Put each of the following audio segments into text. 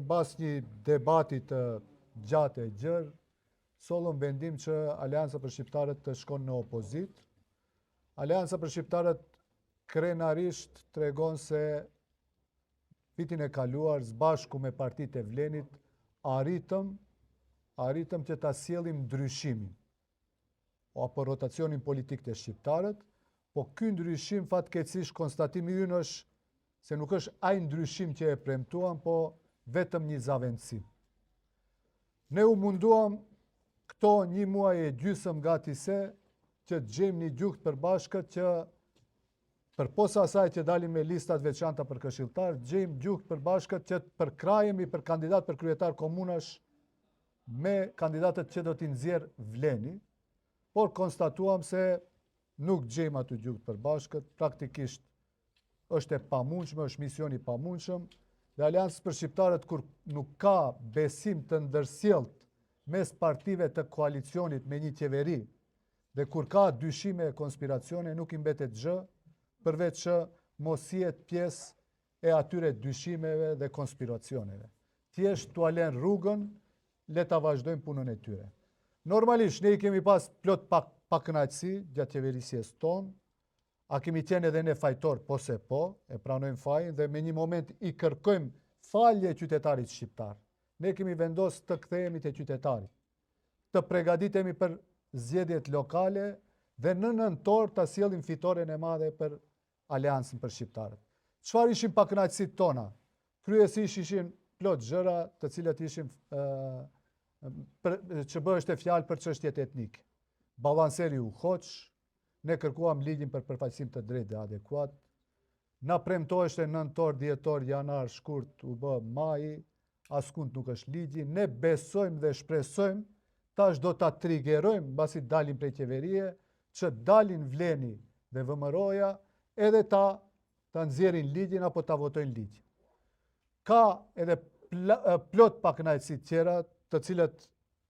mbas një debati të gjatë e gjerë, sollëm vendim që Aleanca për Shqiptarët të shkon në opozit. Aleanca për Shqiptarët krenarisht tregon se vitin e kaluar, zbashku me partitë e Vlenit, arritëm që ta sjellim ndryshimin apo rotacionin politik të shqiptarët, po ky ndryshim fatkeqësisht konstatimi ynë është se nuk është ai ndryshim që e premtuam, po vetëm një zaventësim. Ne u munduam këto një muaj e gjysmë gati se që të gjejmë një gjuhë të përbashkët që përposa asaj që dalim me listat veçanta për këshilltar, gjejmë gjuhë të përbashkët që të përkrahemi për kandidat për kryetar komunash me kandidatët që do t'i nxjerr Vleni, por konstatuam se nuk gjejmë aty gjuhë të përbashkët, praktikisht është e pamundshme, është mision i pamundshëm, dhe Aleancës për Shqiptarët kur nuk ka besim të ndërsjellët mes partive të koalicionit me një qeveri, dhe kur ka dyshime e konspiracione, nuk i mbetet gjë, përveç që mos jetë pjesë e atyre dyshimeve dhe konspiracioneve. Thjesht t'u alen rrugën, le ta vazhdojmë punën e tyre. Normalisht, ne i kemi pas plot pakënaqësi gjatë qeverisjes tonë, a kemi qenë edhe ne fajtor, po se po, e pranojmë fajin dhe me një moment i kërkojmë falje qytetarit shqiptar. Ne kemi vendosur të kthehemi te qytetarit, të përgatitemi për zgjedhjet lokale dhe në nëntor ta sjellim fitoren e madhe për Aleancën për Shqiptarët. Çfarë ishin pakënaqësitë tona? Kryesisht ishin plot gjëra të cilat ishin që bëheshte fjalë për çështjet etnike. Ballanceri u hoq, ne kërkuam ligjin për përfaqësim të drejtë dhe adekuat. Na premtoheshte nëntor, dhjetor, janar, shkurt, u bë maji, askund nuk është ligji. Ne besojmë dhe shpresojmë, tash do ta triggerojmë mbasi dalim prej qeverie, që dalin Vleni dhe VMRO-ja edhe ta nxjerrin ligjin apo ta votojnë ligjin. Ka edhe plot pakënaqësi tjera, të cilët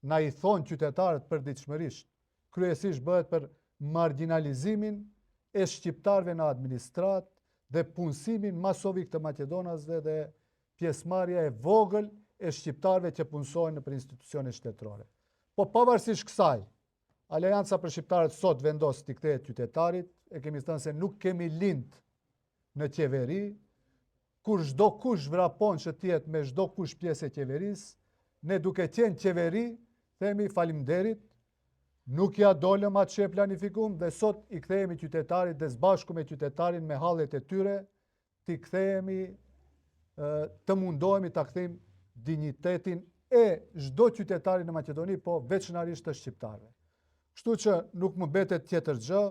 na i thonë qytetarët përditshmërisht, kryesisht bëhet për marginalizimin e shqiptarëve në administratë dhe punësimin masovik të maqedonasve dhe pjesëmarrja e vogël e shqiptarëve që punësojnë nëpër institucione shtetërore. Po pavarësisht kësaj, Aleanca për Shqiptarët sot vendos t'i kthehet qytetarit, e kemi thënë se nuk kemi lind në qeveri, kur çdo kush vrapon që t'jetë me çdo kush pjesë e qeverisë, ne duke qenë qeveri, themi faleminderit, nuk ja dolëm atë që e planifikuam dhe sot i kthehemi qytetarit dhe sbashku me qytetarin me hallet e tyre, t'i kthehemi, të mundohemi ta kthejmë dinjitetin e çdo qytetari në Maqedoni, po veçanërisht të shqiptarëve. Kështu që nuk më mbetet tjetër gjë,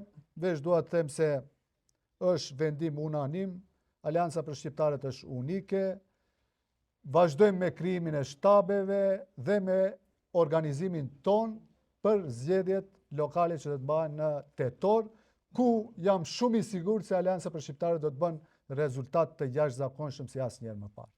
veç dua të them se është vendim unanim, Aleanca për Shqiptarët është unike, vazhdojmë me krijimin e shtabeve dhe me organizimin ton për zgjedhjet lokale që do të bëhen në tetor, ku jam shumë i sigurt se Aleanca për Shqiptarët do të bën rezultat të jashtëzakonshëm si asnjëherë më parë.